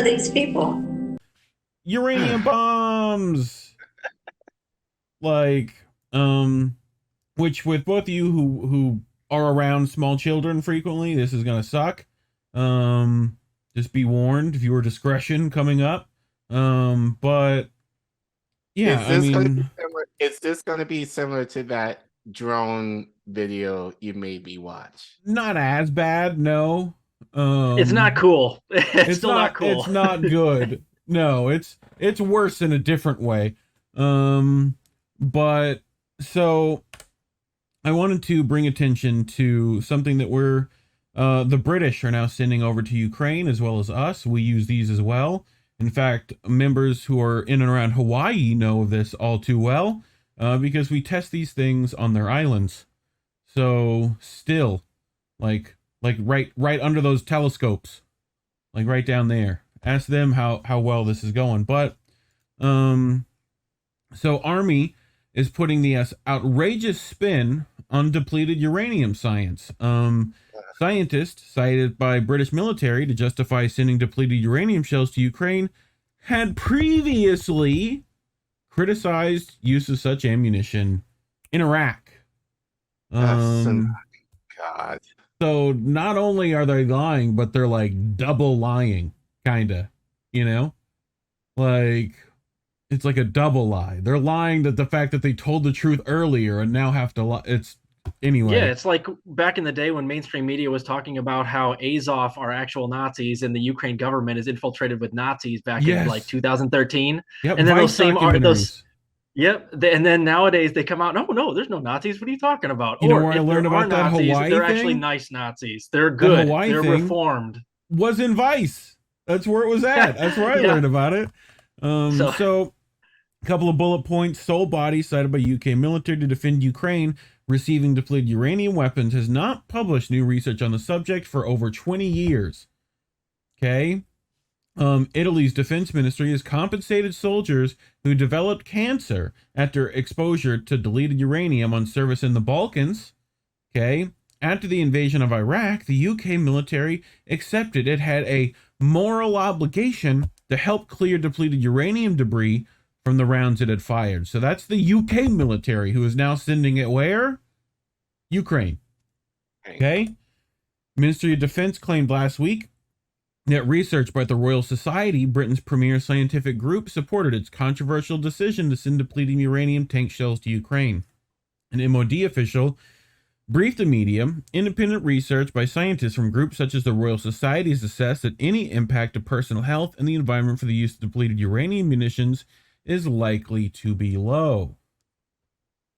are these people? Uranium bombs. Like, which with both of you who are around small children frequently, this is gonna suck. Just be warned, viewer discretion coming up. But yeah, Is I this going to be mean, similar? Is this going to be similar to that drone video you made me watch? not as bad, no. It's not cool. It's still not cool. It's not good. No, it's worse in a different way. But so I wanted to bring attention to something that the British are now sending over to Ukraine as well as us. We use these as well. In fact, members who are in and around Hawaii know of this all too well, because we test these things on their islands. So still, like right under those telescopes, like right down there. Ask them how well this is going. But so Army is putting the outrageous spin on depleted uranium science. Scientists cited by British military to justify sending depleted uranium shells to Ukraine had previously criticized use of such ammunition in Iraq. God. So not only are they lying, but they're like double lying, kinda, you know? Like, it's like a double lie. They're lying that the fact that they told the truth earlier and now have to lie. It's anyway. Yeah, it's like back in the day when mainstream media was talking about how Azov are actual Nazis and the Ukraine government is infiltrated with Nazis back in like 2013. Yep, and then Yep, and then nowadays they come out, no, there's no Nazis. What are you talking about? You know where I learned about that Nazis, Hawaii they're thing? actually nice Nazis. They're good. They're reformed. Was in Vice. That's where it was at. That's where I learned about it. So a couple of bullet points. Sole body cited by UK military to defend Ukraine receiving depleted uranium weapons has not published new research on the subject for over 20 years. Okay. Italy's defense ministry has compensated soldiers who developed cancer after exposure to depleted uranium on service in the Balkans. Okay. After the invasion of Iraq, the UK military accepted it had a moral obligation to help clear depleted uranium debris from the rounds it had fired. So that's the UK military who is now sending it where? Ukraine. Okay. Ministry of Defense claimed last week that research by the Royal Society, Britain's premier scientific group, supported its controversial decision to send depleting uranium tank shells to Ukraine. An MOD official briefed the media. Independent research by scientists from groups such as the Royal Society has assessed that any impact to personal health and the environment for the use of depleted uranium munitions is likely to be low.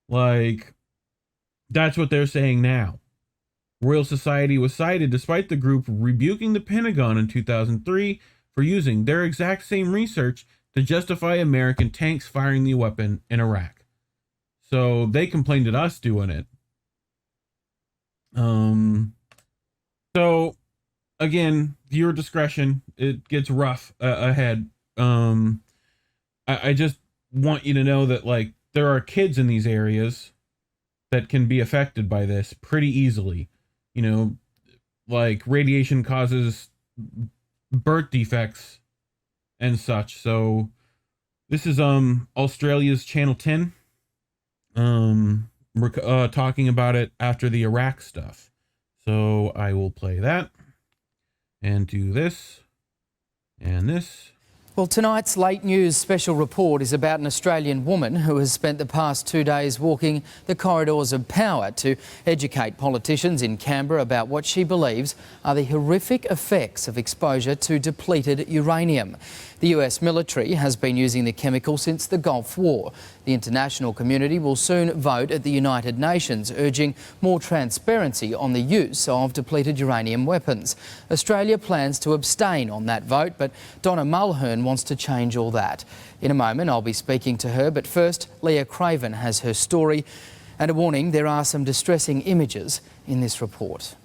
Like, that's what they're saying now. Royal Society was cited despite the group rebuking the Pentagon in 2003 for using their exact same research to justify American tanks firing the weapon in Iraq. So they complained at us doing it. So again, viewer discretion, it gets rough ahead. I just want you to know that, like, there are kids in these areas that can be affected by this pretty easily. You know, like radiation causes birth defects and such. So this is Australia's Channel 10. We're talking about it after the Iraq stuff. So I will play that and do this and this. Well, tonight's late news special report is about an Australian woman who has spent the past 2 days walking the corridors of power to educate politicians in Canberra about what she believes are the horrific effects of exposure to depleted uranium. The US military has been using the chemical since the Gulf War. The international community will soon vote at the United Nations, urging more transparency on the use of depleted uranium weapons. Australia plans to abstain on that vote, but Donna Mulhern wants to change all that. In a moment, I'll be speaking to her, but first, Leah Craven has her story. And a warning, there are some distressing images in this report.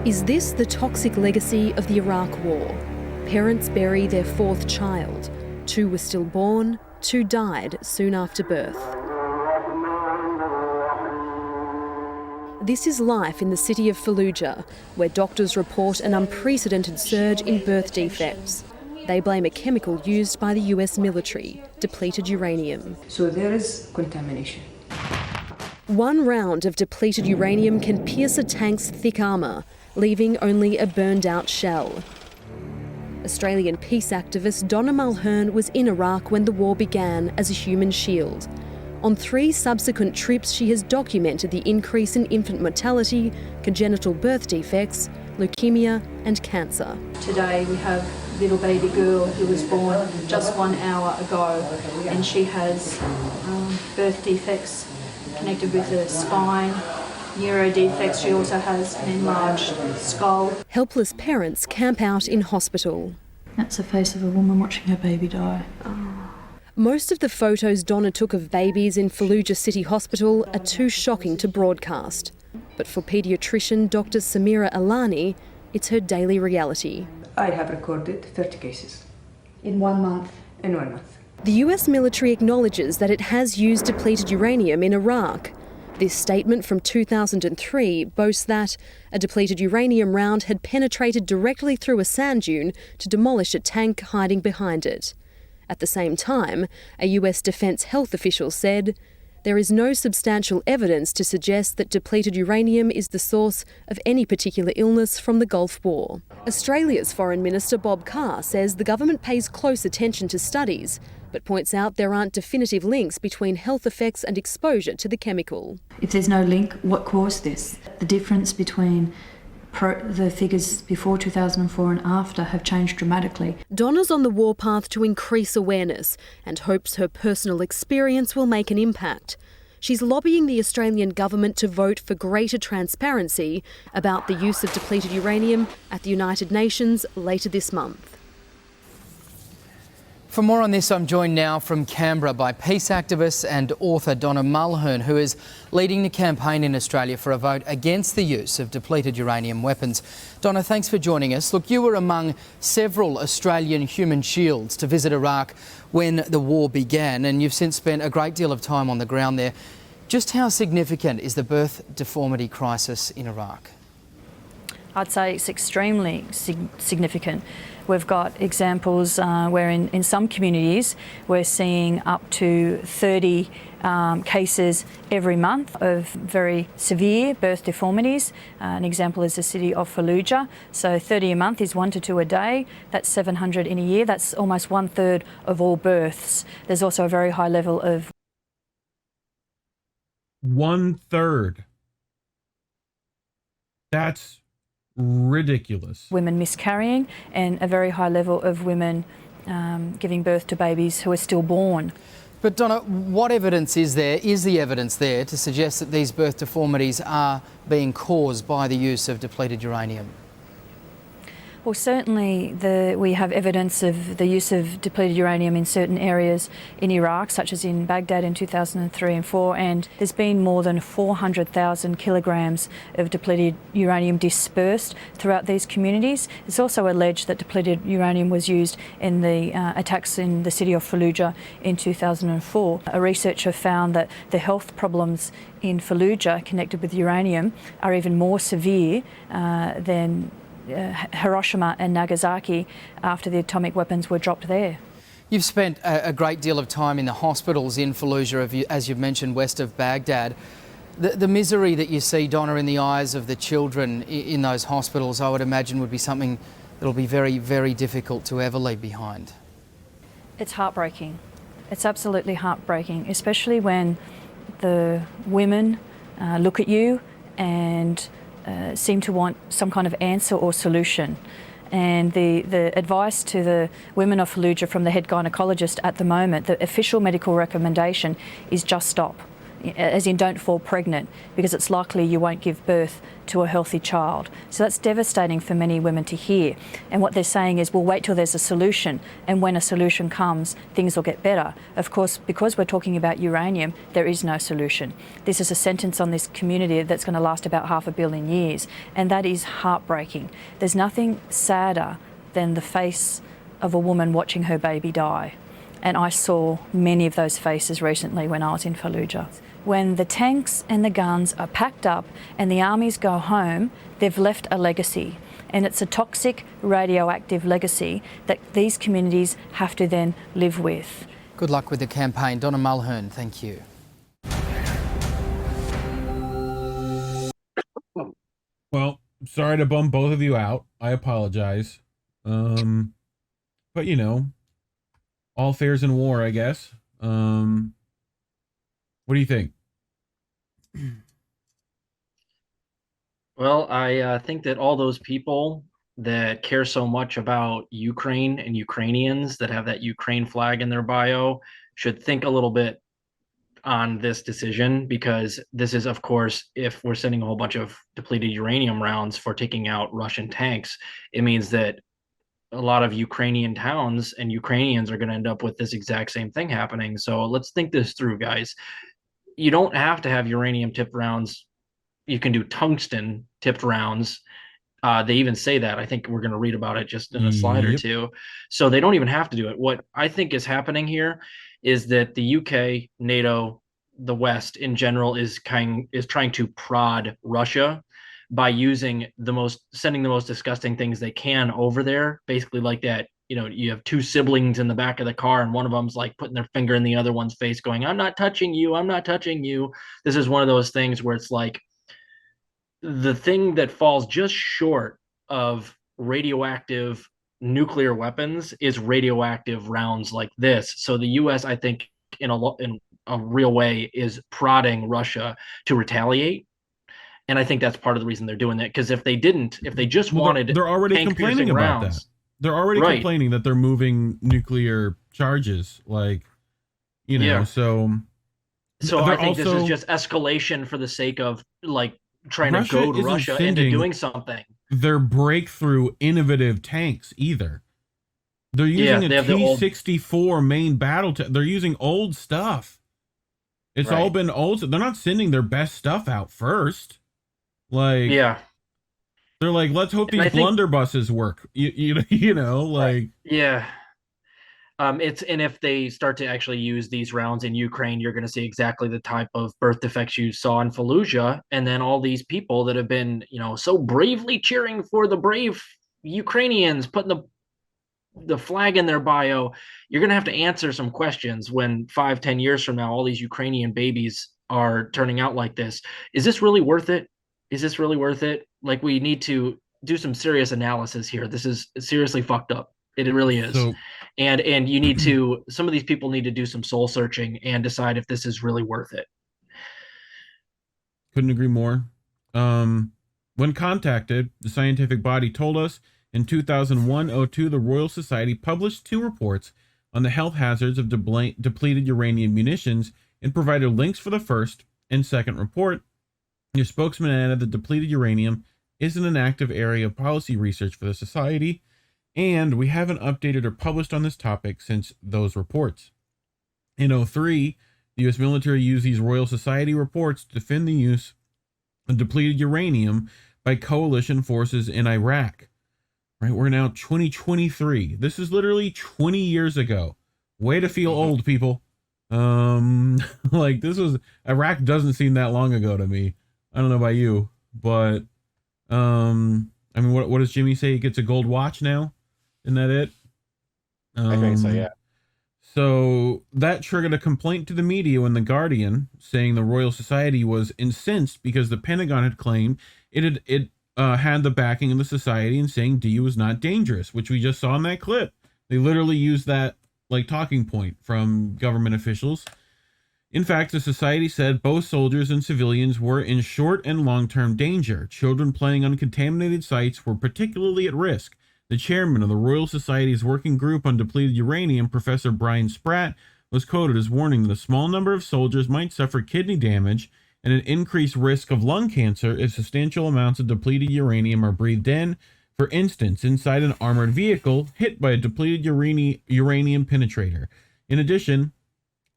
Is this the toxic legacy of the Iraq War? Parents bury their fourth child. 2 were stillborn, 2 died soon after birth. This is life in the city of Fallujah, where doctors report an unprecedented surge in birth defects. They blame a chemical used by the US military, depleted uranium. So there is contamination. One round of depleted uranium can pierce a tank's thick armour, leaving only a burned-out shell. Australian peace activist Donna Mulhern was in Iraq when the war began as a human shield. On 3 subsequent trips, she has documented the increase in infant mortality, congenital birth defects, leukemia and cancer. Today we have a little baby girl who was born just 1 hour ago, and she has birth defects connected with the spine, neuro defects. She also has an enlarged skull. Helpless parents camp out in hospital. That's the face of a woman watching her baby die. Most of the photos Donna took of babies in Fallujah City Hospital are too shocking to broadcast. But for paediatrician Dr. Samira Alani, it's her daily reality. I have recorded 30 cases. In 1 month? In 1 month. The US military acknowledges that it has used depleted uranium in Iraq. This statement from 2003 boasts that a depleted uranium round had penetrated directly through a sand dune to demolish a tank hiding behind it. At the same time, a US Defence Health official said, "There is no substantial evidence to suggest that depleted uranium is the source of any particular illness from the Gulf War." Australia's Foreign Minister Bob Carr says the government pays close attention to studies, but points out there aren't definitive links between health effects and exposure to the chemical. If there's no link, what caused this? The difference between the figures before 2004 and after have changed dramatically. Donna's on the warpath to increase awareness and hopes her personal experience will make an impact. She's lobbying the Australian government to vote for greater transparency about the use of depleted uranium at the United Nations later this month. For more on this, I'm joined now from Canberra by peace activist and author Donna Mulhern, who is leading the campaign in Australia for a vote against the use of depleted uranium weapons. Donna, thanks for joining us. Look, you were among several Australian human shields to visit Iraq when the war began, and you've since spent a great deal of time on the ground there. Just how significant is the birth deformity crisis in Iraq? I'd say it's extremely significant. We've got examples where in some communities we're seeing up to 30 cases every month of very severe birth deformities. An example is the city of Fallujah. So 30 a month is 1 to 2 a day. That's 700 in a year. That's almost 1/3 of all births. There's also a very high level of 1/3. That's ridiculous. Women miscarrying and a very high level of women giving birth to babies who are stillborn. But Donna, what evidence is there? Is the evidence there to suggest that these birth deformities are being caused by the use of depleted uranium? Well, certainly we have evidence of the use of depleted uranium in certain areas in Iraq, such as in Baghdad in 2003 and 4, and there's been more than 400,000 kilograms of depleted uranium dispersed throughout these communities. It's also alleged that depleted uranium was used in the attacks in the city of Fallujah in 2004. A researcher found that the health problems in Fallujah connected with uranium are even more severe than Hiroshima and Nagasaki after the atomic weapons were dropped there. You've spent a great deal of time in the hospitals in Fallujah, as you've mentioned, west of Baghdad. The misery that you see, Donna, in the eyes of the children in those hospitals, I would imagine would be something that'll be very, very difficult to ever leave behind. It's heartbreaking. It's absolutely heartbreaking, especially when the women look at you and seem to want some kind of answer or solution. And the advice to the women of Fallujah from the head gynaecologist at the moment, the official medical recommendation is just stop, as in don't fall pregnant, because it's likely you won't give birth to a healthy child. So that's devastating for many women to hear. And what they're saying is, we'll wait till there's a solution, and when a solution comes, things will get better. Of course, because we're talking about uranium, there is no solution. This is a sentence on this community that's going to last about 500 million years, and that is heartbreaking. There's nothing sadder than the face of a woman watching her baby die. And I saw many of those faces recently when I was in Fallujah. When the tanks and the guns are packed up and the armies go home, they've left a legacy. And it's a toxic, radioactive legacy that these communities have to then live with. Good luck with the campaign. Donna Mulhern, thank you. Well, sorry to bum both of you out. I apologize. But you know, all fair's in war, I guess. What do you think? Well, I think that all those people that care so much about Ukraine and Ukrainians that have that Ukraine flag in their bio should think a little bit on this decision, because this is, of course, if we're sending a whole bunch of depleted uranium rounds for taking out Russian tanks, it means that a lot of Ukrainian towns and Ukrainians are going to end up with this exact same thing happening. So let's think this through, guys. You don't have to have uranium tipped rounds. You can do tungsten tipped rounds. They even say that. I think we're going to read about it just in a slide or two. So they don't even have to do it. What I think is happening here is that the UK, NATO, the West in general is trying to prod Russia by using sending the most disgusting things they can over there. Basically like that, you know, you have two siblings in the back of the car and one of them's like putting their finger in the other one's face going, I'm not touching you. I'm not touching you. This is one of those things where it's like the thing that falls just short of radioactive nuclear weapons is radioactive rounds like this. So the US, I think, in a real way is prodding Russia to retaliate. And I think that's part of the reason they're doing that. Because if they just wanted, they're already complaining about that. They're already complaining that they're moving nuclear charges, like, you know. So I think this is just escalation for the sake of like trying to goad Russia into doing something. Their breakthrough innovative tanks either. They're using a T-64 main battle tank. They're using old stuff. It's all been old. They're not sending their best stuff out first. Like, they're like, let's hope these blunderbusses work. You know, like, and if they start to actually use these rounds in Ukraine, you're going to see exactly the type of birth defects you saw in Fallujah, and then all these people that have been, you know, so bravely cheering for the brave Ukrainians, putting the flag in their bio. You're going to have to answer some questions when 5-10 years from now, all these Ukrainian babies are turning out like this. Is this really worth it? Is this really worth it? Like, we need to do some serious analysis here. This is seriously fucked up. It really is. So, and you need to, some of these people need to do some soul searching and decide if this is really worth it. Couldn't agree more. When contacted, the scientific body told us in 2001-02, the Royal Society published 2 reports on the health hazards of depleted uranium munitions and provided links for the first and second report. Your spokesman added that depleted uranium isn't an active area of policy research for the Society, and we haven't updated or published on this topic since those reports. In 2003, the U.S. military used these Royal Society reports to defend the use of depleted uranium by coalition forces in Iraq. Right, we're now 2023. This is literally 20 years ago. Way to feel old, people. Like, this was, Iraq doesn't seem that long ago to me. I don't know about you, but I mean, what does Jimmy say? He gets a gold watch now? Isn't that it? I think so, yeah. So that triggered a complaint to the media when The Guardian, saying the Royal Society was incensed because the Pentagon had claimed it had the backing of the Society and saying DU was not dangerous, which we just saw in that clip. They literally used that like talking point from government officials. In fact, the Society said both soldiers and civilians were in short and long-term danger. Children playing on contaminated sites were particularly at risk. The chairman of the Royal Society's working group on depleted uranium, Professor Brian Spratt, was quoted as warning that a small number of soldiers might suffer kidney damage and an increased risk of lung cancer if substantial amounts of depleted uranium are breathed in, for instance, inside an armored vehicle hit by a depleted uranium penetrator. In addition,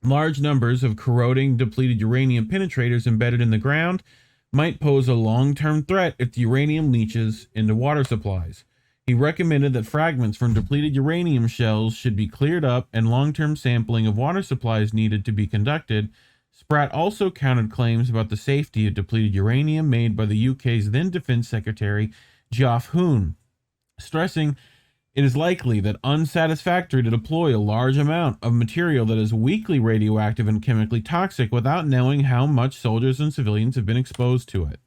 large numbers of corroding depleted uranium penetrators embedded in the ground might pose a long-term threat if the uranium leaches into water supplies. He recommended that fragments from depleted uranium shells should be cleared up and long-term sampling of water supplies needed to be conducted. Spratt also countered claims about the safety of depleted uranium made by the UK's then Defense Secretary, Geoff Hoon, stressing it is likely that unsatisfactory to deploy a large amount of material that is weakly radioactive and chemically toxic without knowing how much soldiers and civilians have been exposed to it.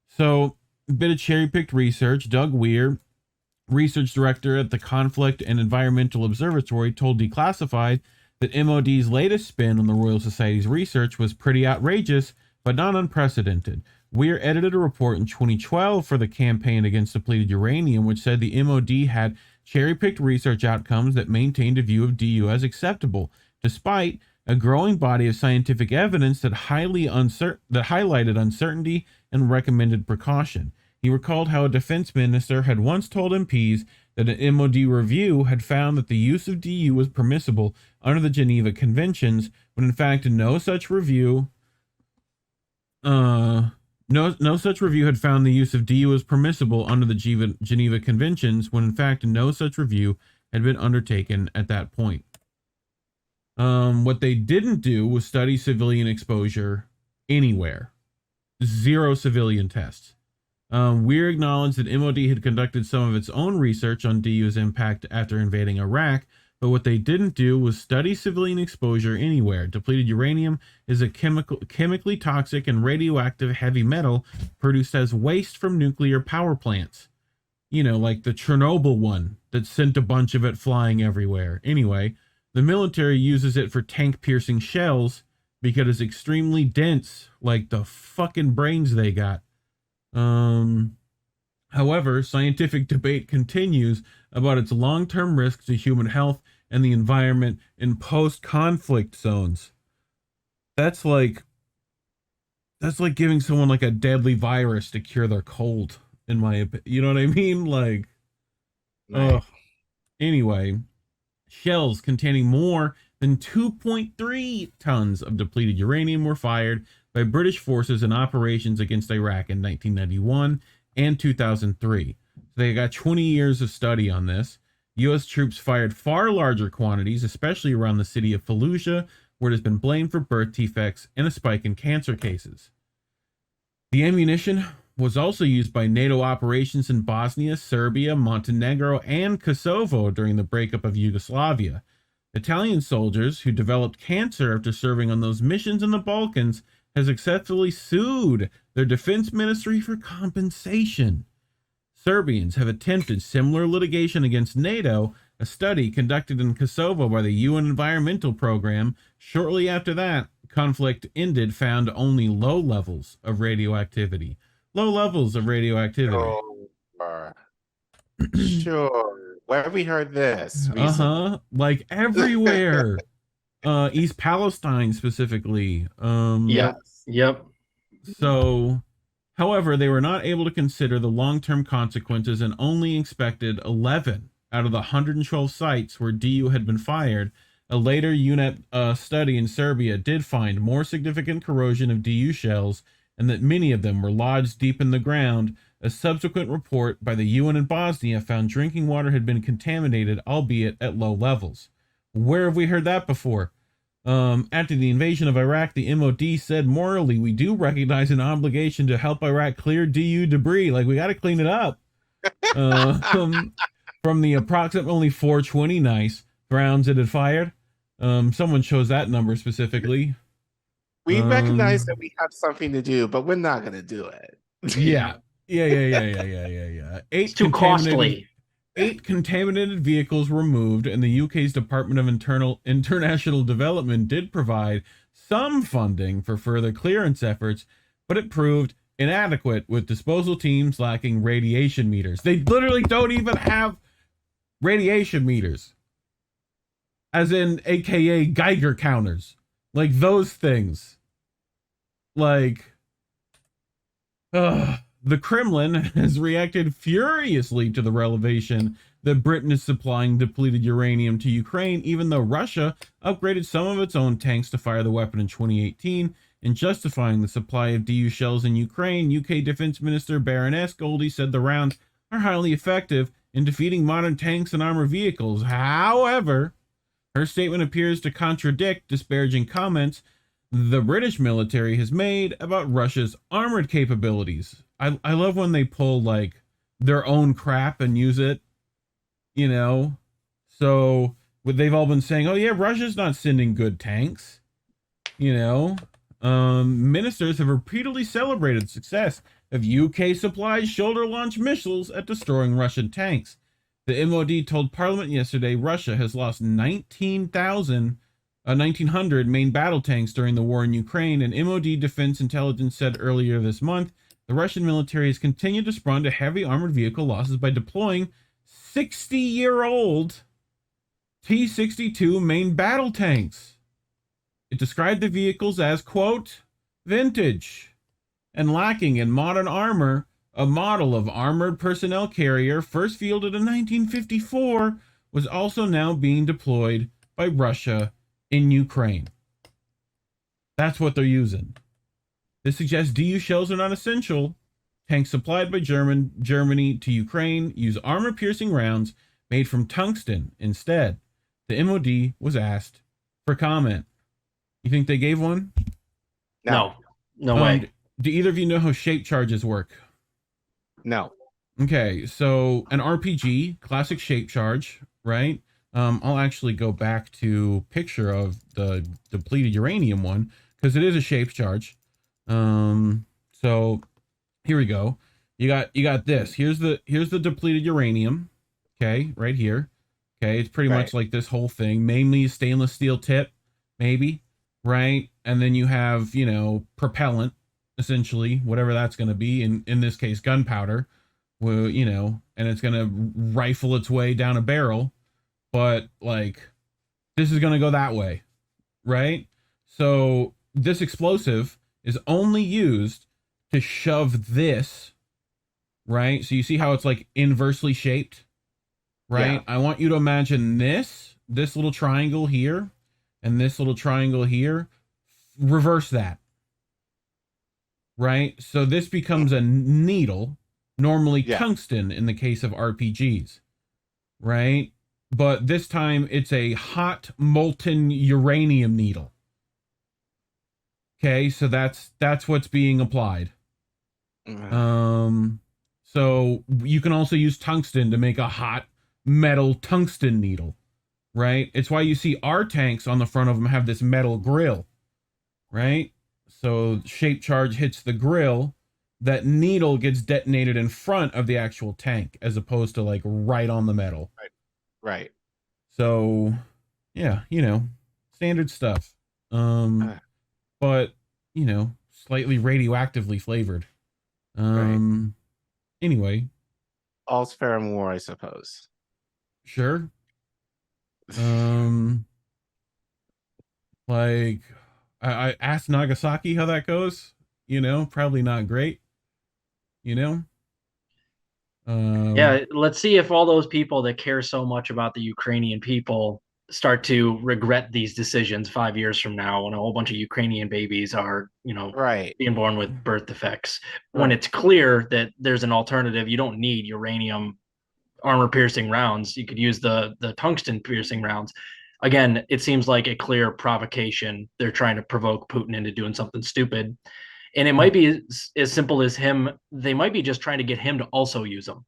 So, a bit of cherry-picked research. Doug Weir, research director at the Conflict and Environmental Observatory, told Declassified that MOD's latest spin on the Royal Society's research was pretty outrageous, but not unprecedented. Weir edited a report in 2012 for the Campaign Against Depleted Uranium, which said the MOD had cherry-picked research outcomes that maintained a view of DU as acceptable, despite a growing body of scientific evidence that highlighted uncertainty and recommended precaution. He recalled how a defense minister had once told MPs that an MOD review had found that the use of DU was permissible under the Geneva Conventions, when in fact no such review had found the use of DU as permissible under the Geneva Conventions, when in fact no such review had been undertaken at that point. What they didn't do was study civilian exposure anywhere. 0 civilian tests. Weir acknowledged that MOD had conducted some of its own research on DU's impact after invading Iraq, but what they didn't do was study civilian exposure anywhere. Depleted uranium is a chemically toxic and radioactive heavy metal produced as waste from nuclear power plants. You know, like the Chernobyl one that sent a bunch of it flying everywhere. Anyway, the military uses it for tank-piercing shells because it's extremely dense, like the fucking brains they got. However, scientific debate continues about its long-term risks to human health and the environment in post-conflict zones. That's like giving someone like a deadly virus to cure their cold, in my opinion. You know what I mean? Like, Right. Anyway, shells containing more than 2.3 tons of depleted uranium were fired by British forces in operations against Iraq in 1991 and 2003. So they got 20 years of study on this. U.S. troops fired far larger quantities, especially around the city of Fallujah, where it has been blamed for birth defects and a spike in cancer cases. The ammunition was also used by NATO operations in Bosnia, Serbia, Montenegro, and Kosovo during the breakup of Yugoslavia. Italian soldiers who developed cancer after serving on those missions in the Balkans has successfully sued their defense ministry for compensation. Serbians have attempted similar litigation against NATO. A study conducted in Kosovo by the UN Environmental Program shortly after that conflict ended found only low levels of radioactivity. Low levels of radioactivity. Sure. Where have we heard this recently? Like everywhere. East Palestine specifically. Yep. So, however, they were not able to consider the long-term consequences and only inspected 11 out of the 112 sites where DU had been fired. A later UNEP study in Serbia did find more significant corrosion of DU shells and that many of them were lodged deep in the ground. A subsequent report by the UN in Bosnia found drinking water had been contaminated, albeit at low levels. Where have we heard that before? After the invasion of Iraq, the MOD said, morally, we do recognize an obligation to help Iraq clear DU debris. Like, we got to clean it up. From the approximately 420 rounds it had fired. Someone chose that number specifically. We recognize that we have something to do, but we're not going to do it. Yeah. It's too costly. 8 contaminated vehicles were moved, and the UK's Department of International Development did provide some funding for further clearance efforts, but it proved inadequate with disposal teams lacking radiation meters. They literally don't even have radiation meters. As in, AKA Geiger counters. Like those things. Like, the Kremlin has reacted furiously to the revelation that Britain is supplying depleted uranium to Ukraine, even though Russia upgraded some of its own tanks to fire the weapon in 2018. In justifying the supply of DU shells in Ukraine, UK Defense Minister Baroness Goldie said the rounds are highly effective in defeating modern tanks and armored vehicles. However, her statement appears to contradict disparaging comments the British military has made about Russia's armored capabilities. I love when they pull like their own crap and use it, you know. So they've all been saying, oh yeah, Russia's not sending good tanks, you know. Ministers have repeatedly celebrated success of UK supplied shoulder-launched missiles at destroying Russian tanks. The MOD told Parliament yesterday Russia has lost 1,900 main battle tanks during the war in Ukraine, and MOD Defense Intelligence said earlier this month the Russian military has continued to respond to heavy armored vehicle losses by deploying 60-year-old T-62 main battle tanks. It described the vehicles as, quote, vintage and lacking in modern armor. A model of armored personnel carrier first fielded in 1954 was also now being deployed by Russia in Ukraine. That's what they're using. This suggests DU shells are not essential. Tanks supplied by Germany to Ukraine use armor-piercing rounds made from tungsten instead. The MOD was asked for comment. You think they gave one? No way. Do either of you know how shape charges work? No. Okay, so an RPG, classic shape charge, right? I'll actually go back to picture of the depleted uranium one because it is a shape charge. So here we go. You got this. Here's the depleted uranium. Okay, right here. Okay, it's pretty much like this whole thing, mainly stainless steel tip, maybe, right? And then you have, you know, propellant, essentially, whatever that's going to be. In this case, gunpowder, well, you know, and it's going to rifle its way down a barrel. But like, this is going to go that way, right? So this explosive is only used to shove this, right? So you see how it's like inversely shaped, right? Yeah. I want you to imagine this little triangle here and this little triangle here, reverse that, right? So this becomes a needle, normally tungsten in the case of RPGs, right? But this time it's a hot molten uranium needle. Okay, so that's what's being applied. So you can also use tungsten to make a hot metal tungsten needle, right? It's why you see our tanks on the front of them have this metal grill, right? So shape charge hits the grill, that needle gets detonated in front of the actual tank as opposed to like right on the metal. Right. So yeah, you know, standard stuff. But you know, slightly radioactively flavored. Anyway, all's fair in war, I suppose. Sure. Like I asked Nagasaki how that goes, you know, probably not great, you know. Yeah, let's see if all those people that care so much about the Ukrainian people start to regret these decisions 5 years from now when a whole bunch of Ukrainian babies are, you know, being born with birth defects. When it's clear that there's an alternative, you don't need uranium armor piercing rounds. You could use the tungsten piercing rounds. Again, it seems like a clear provocation. They're trying to provoke Putin into doing something stupid. And it might be as simple as they might be just trying to get him to also use them.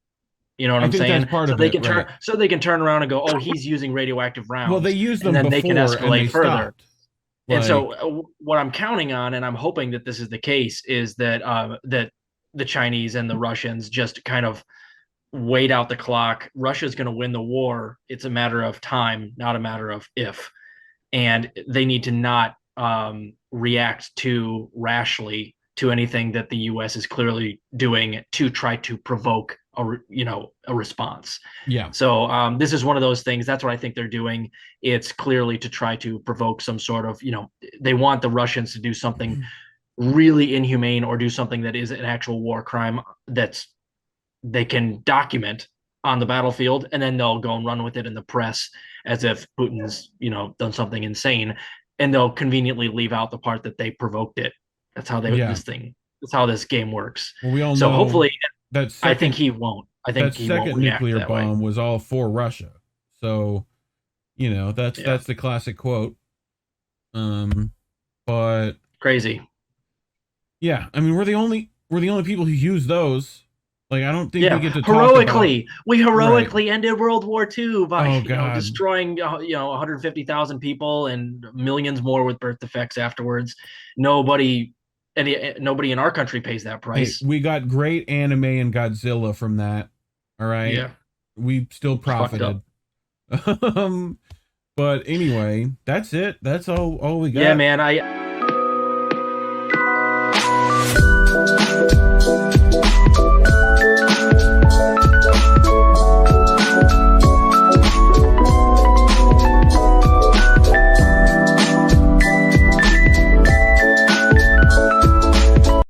You know what I'm saying? So they can turn, so they can turn around and go, oh, he's using radioactive rounds. Well, they use them and then before they can escalate further. And like, so what I'm counting on, and I'm hoping that this is the case, is that that the Chinese and the Russians just kind of wait out the clock. Russia's going to win the war. It's a matter of time, not a matter of if. And they need to not react too rashly to anything that the U.S. is clearly doing to try to provoke a response. Yeah. So this is one of those things. That's what I think they're doing. It's clearly to try to provoke some sort of, they want the Russians to do something really inhumane or do something that is an actual war crime they can document on the battlefield, and then they'll go and run with it in the press as if Putin's, done something insane, and they'll conveniently leave out the part that they provoked it. That's how that's how this game works. Well, we all so know. Hopefully I think he won't. I think that he second won't react nuclear that way. bomb was all for Russia. So, that's the classic quote. But crazy. Yeah, I mean, we're the only people who use those. Like, I don't think we get to heroically. talk about... We heroically ended World War II by destroying 150,000 people and millions more with birth defects afterwards. Nobody in our country pays that price. Hey, we got great anime and Godzilla from that. All right. Yeah. We still profited. But anyway, that's it. That's all we got. Yeah, man.